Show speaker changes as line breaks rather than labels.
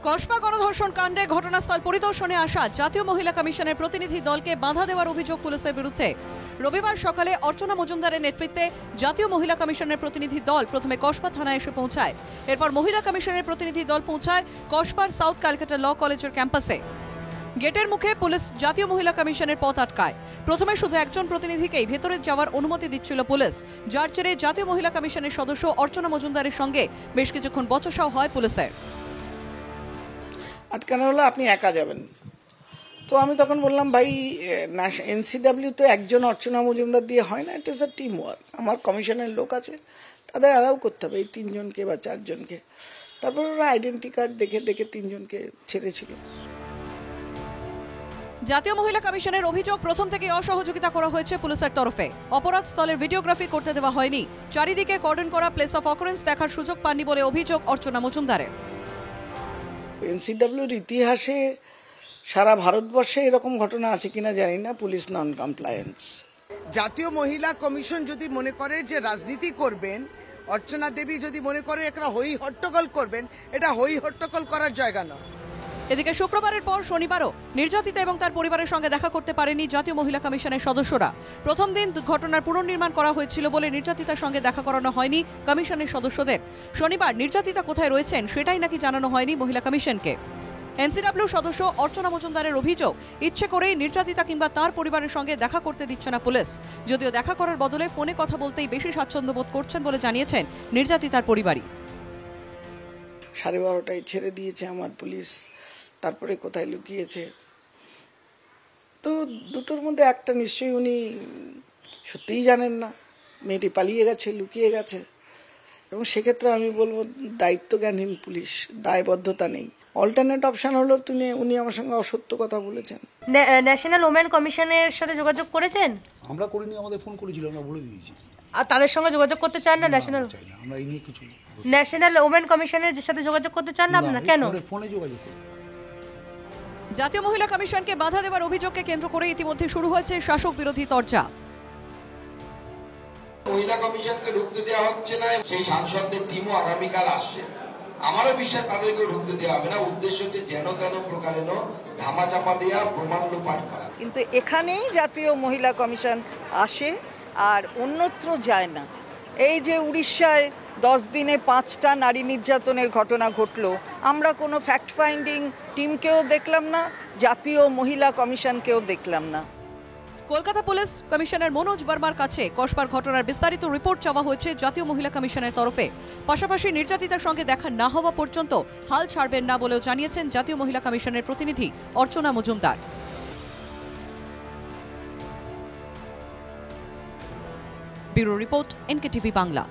কসবা গণধর্ষণ কাণ্ডে ঘটনাস্থল পরিদর্শনে আসা জাতীয় মহিলা কমিশনের প্রতিনিধি দলকে বাধা দেওয়ার অভিযোগ পুলিশের বিরুদ্ধে। রবিবার সকালে অর্চনা মজুমদারের নেতৃত্বে জাতীয় মহিলা কমিশনের প্রতিনিধি দল প্রথমে কসবা থানায় এসে পৌঁছায়। এরপর মহিলা কমিশনের প্রতিনিধি দল পৌঁছায় কসবার সাউথ ক্যালকাটা ল কলেজের ক্যাম্পাসে। গেটের মুখে পুলিশ জাতীয় মহিলা কমিশনের পথ আটকায়। প্রথমে শুধু একজন প্রতিনিধিকেই ভেতরে যাওয়ার অনুমতি দিচ্ছিল পুলিশ, যার জেরে জাতীয় মহিলা কমিশনের সদস্য অর্চনা মজুমদারের সঙ্গে বেশ কিছুক্ষণ বচসাও হয় পুলিশের।
আটকানো হলো, আপনি একা যাবেন। তো আমি তখন বললাম, ভাই এনসিডাব্লিউ তো একজন অর্চনা মজুমদার দিয়ে হয় না, it is a team work. আমার কমিশনের লোক আছে, তাদের অ্যালাউ করতে হবে এই 3 জনকে বা 4 জনকে। তারপর ওরা আইডেন্টি কার্ড দেখে 3 জনকে ছেড়েছিল।
জাতীয় মহিলা কমিশনের অভিযোগ, প্রথম থেকে অসহযোগিতা করা হয়েছে পুলিশের তরফে। অপরাধ স্থলের ভিডিওগ্রাফি করতে দেওয়া হয়নি, চারিদিকে কর্ডন করা প্লেস অফ অকারেন্স দেখার সুযোগ পাননি বলে অভিযোগ অর্চনা মজুমদারের।
এনসিডাব্লিউর ইতিহাসে সারা ভারতবর্ষে এরকম ঘটনা আছে কিনা জানি না, পুলিশ নন কমপ্লায়েন্স।
জাতীয় মহিলা কমিশন যদি মনে করে যে রাজনীতি করবেন, অর্চনা দেবী যদি মনে করে একটা হই হট্টগোল করবেন, এটা হই হট্টগোল করার জায়গা নয়।
এদিকে শুক্রবারের পর শনিবারও নির্যাতিতা এবং তার পরিবারের সঙ্গে দেখা করতে পারেনি জাতীয় মহিলা কমিশনের সদস্যরা। প্রথম দিন ঘটনার পুনর্নির্মাণ করা হয়েছিল বলে নির্যাতিতার সঙ্গে দেখা করানো হয়নি কমিশনের সদস্যদের। শনিবার নির্যাতিতা কোথায় রয়েছেন সেটাই নাকি জানানো হয়নি মহিলা কমিশনকে। এনসিডাব্লিউ সদস্য অর্চনা মজুমদারের অভিযোগ, ইচ্ছে করেই নির্যাতিতা কিংবা তার পরিবারের সঙ্গে দেখা করতে দিচ্ছে না পুলিশ। যদিও দেখা করার বদলে ফোনে কথা বলতেই বেশি স্বাচ্ছন্দ্য বোধ করছেন বলে জানিয়েছেন নির্যাতিতার পরিবারই।
12:30টায় ছেড়ে দিয়েছে আমার পুলিশ, তারপরে কোথায় লুকিয়েছে। তো দুটোর মধ্যে একটা নিশ্চয়ই উনি সত্যিই জানেন না, মেয়েটি পালিয়ে গেছে, লুকিয়ে গেছে। এবং সেক্ষেত্রে আমি বলবো দায়িত্বজ্ঞানহীন পুলিশ, দায়বদ্ধতা নেই। অল্টারনেট অপশন হলো উনি আমার সঙ্গে অসত্য কথা বলেছেন।
ন্যাশনাল ওমেন কমিশনের সাথে যোগাযোগ করেছেন?
আমরা করিনি, আমাদের ফোন করেছিল, আমরা বলে দিয়েছি।
আর তাদের সঙ্গে যোগাযোগ করতে চান না?
আমরা এই নিয়ে কিছু
ন্যাশনাল ওমেন কমিশনের সাথে যোগাযোগ করতে চান না আপনারা? কেন?
ফোনে যোগাযোগ করি।
জাতীয় মহিলা কমিশনকে বাধা দেওয়ার অভিযোগকে কেন্দ্র করে ইতিমধ্যে শুরু হয়েছে শাসক বিরোধী তরজা।
মহিলা কমিশনকে ঢুকতে দেওয়া হচ্ছে না, সেই সাংসদদের টিমও আগামীকাল আসছে। আমারও বিশ্বাস তাদেরকেও ঢুকতে দেওয়া হবে না। উদ্দেশ্য হচ্ছে যেন তেন প্রকারেণ ধামাচাপা দেওয়া, প্রমাণ লোপাট করা।
কিন্তু এখানেই জাতীয় মহিলা কমিশন আসে আর অন্যত্র যায় না। এই যে উড়িষ্যায় 10 দিনে 5টা নারী নির্যাতনের ঘটনা ঘটল, আমরা কোনো ফ্যাক্ট ফাইন্ডিং টিমকেও দেখলাম না, জাতীয় মহিলা কমিশনকেও দেখলাম না।
কলকাতা পুলিশ কমিশনার মনোজ বর্মার কাছে কসবার ঘটনার বিস্তারিত রিপোর্ট চাওয়া হয়েছে জাতীয় মহিলা কমিশনের তরফে। পাশাপাশি নির্যাতিতার সঙ্গে দেখা না হওয়া পর্যন্ত হাল ছাড়বেন না বলেও জানিয়েছেন জাতীয় মহিলা কমিশনের প্রতিনিধি Archana Majumdar. Bureau report, NKTV Bangla.